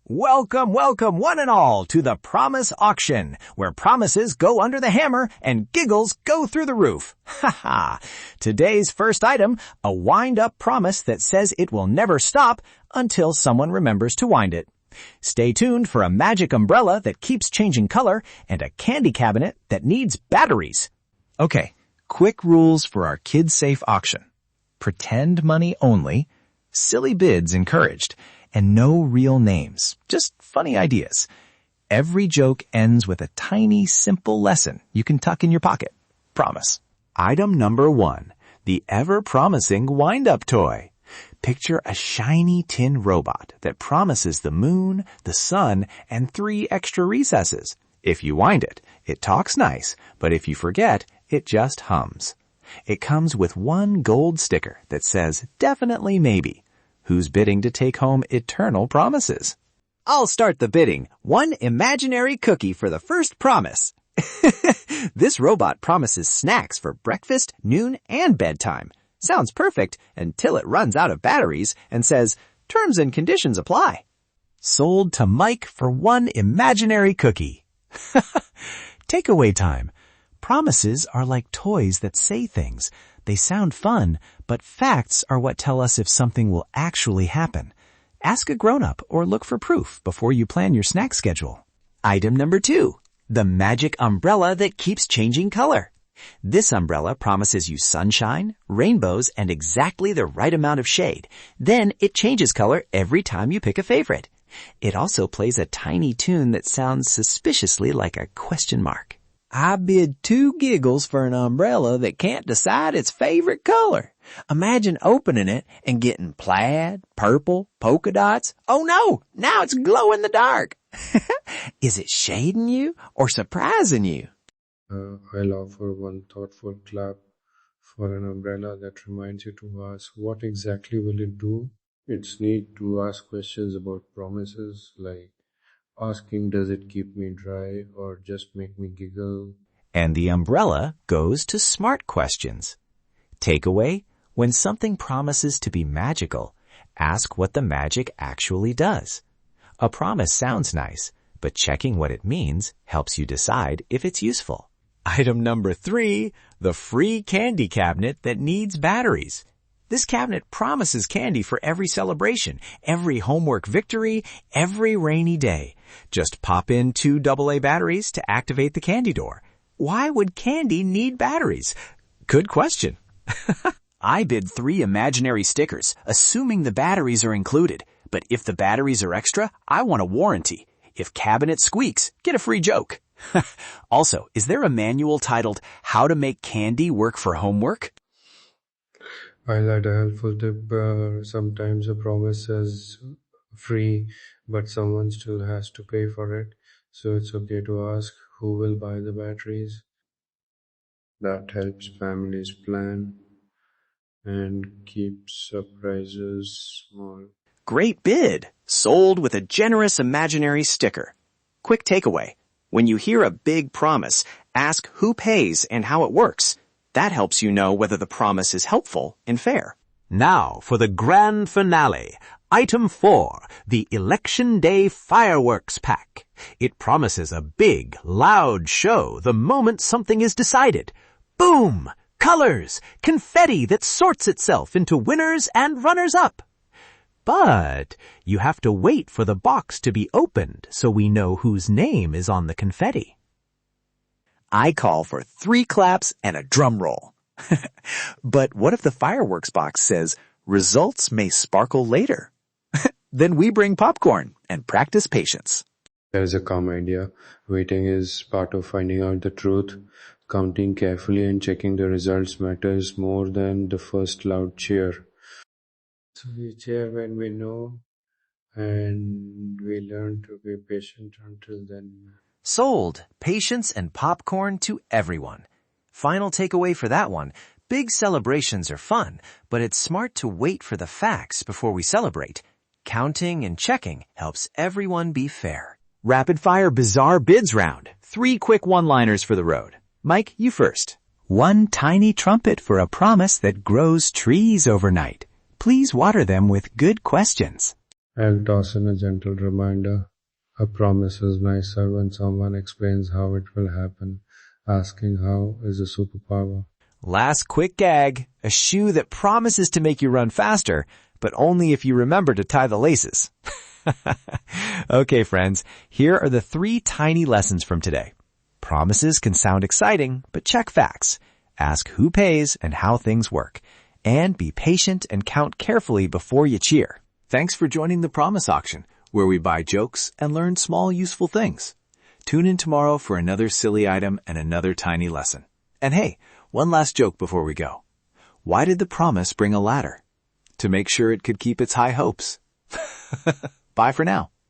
Welcome, welcome, one and all, to the Promise Auction, where promises go under the hammer and giggles go through the roof. Ha ha! Today's first item, a wind-up promise that says it will never stop until someone remembers to wind it. Stay tuned for a magic umbrella that keeps changing color and a candy cabinet that needs batteries. Okay, quick rules for our kid-safe auction. Pretend money only, silly bids encouraged, and no real names, just funny ideas. Every joke ends with a tiny, simple lesson you can tuck in your pocket. Promise. Item number 1, the ever-promising wind-up toy. Picture a shiny tin robot that promises the moon, the sun, and 3 extra recesses. If you wind it, it talks nice, but if you forget, it just hums. It comes with 1 gold sticker that says, definitely maybe. Who's bidding to take home eternal promises? I'll start the bidding. 1 imaginary cookie for the first promise. This robot promises snacks for breakfast, noon, and bedtime. Sounds perfect until it runs out of batteries and says, terms and conditions apply. Sold to Mike for 1 imaginary cookie. Takeaway time. Promises are like toys that say things. They sound fun, but facts are what tell us if something will actually happen. Ask a grown-up or look for proof before you plan your snack schedule. Item number 2, the magic umbrella that keeps changing color. This umbrella promises you sunshine, rainbows, and exactly the right amount of shade. Then it changes color every time you pick a favorite. It also plays a tiny tune that sounds suspiciously like a question mark. I bid 2 giggles for an umbrella that can't decide its favorite color. Imagine opening it and getting plaid, purple, polka dots. Oh no, now it's glow in the dark. Is it shading you or surprising you? I'll offer 1 thoughtful clap for an umbrella that reminds you to ask, what exactly will it do? It's neat to ask questions about promises, like asking, does it keep me dry or just make me giggle? And the umbrella goes to smart questions. Takeaway, when something promises to be magical, ask what the magic actually does. A promise sounds nice, but checking what it means helps you decide if it's useful. Item number 3, the free candy cabinet that needs batteries. This cabinet promises candy for every celebration, every homework victory, every rainy day. Just pop in 2 AA batteries to activate the candy door. Why would candy need batteries? Good question. I bid 3 imaginary stickers, assuming the batteries are included. But if the batteries are extra, I want a warranty. If cabinet squeaks, get a free joke. Also, is there a manual titled How to Make Candy Work for Homework? I'll add a helpful tip. Sometimes a promise says free, but someone still has to pay for it. So it's okay to ask who will buy the batteries. That helps families plan and keep surprises small. Great bid! Sold with a generous imaginary sticker. Quick takeaway. When you hear a big promise, ask who pays and how it works. That helps you know whether the promise is helpful and fair. Now for the grand finale. Item 4, the Election Day Fireworks Pack. It promises a big, loud show the moment something is decided. Boom! Colors! Confetti that sorts itself into winners and runners-up. But you have to wait for the box to be opened so we know whose name is on the confetti. I call for 3 claps and a drum roll. But what if the fireworks box says, results may sparkle later? Then we bring popcorn and practice patience. There's a calm idea. Waiting is part of finding out the truth. Counting carefully and checking the results matters more than the first loud cheer. So we cheer when we know, and we learn to be patient until then. Sold. Patience and popcorn to everyone. Final takeaway for that one. Big celebrations are fun, but it's smart to wait for the facts before we celebrate. Counting and checking helps everyone be fair. Rapid fire bizarre bids round. 3 quick one-liners for the road. Mike, you first. 1 tiny trumpet for a promise that grows trees overnight. Please water them with good questions. I'll toss in a gentle reminder. A promise is nicer when someone explains how it will happen. Asking how is a superpower. Last quick gag, a shoe that promises to make you run faster, but only if you remember to tie the laces. Okay, friends, here are the 3 tiny lessons from today. Promises can sound exciting, but check facts. Ask who pays and how things work. And be patient and count carefully before you cheer. Thanks for joining the Promise Auction, where we buy jokes and learn small useful things. Tune in tomorrow for another silly item and another tiny lesson. And hey, one last joke before we go. Why did the promise bring a ladder? To make sure it could keep its high hopes. Bye for now.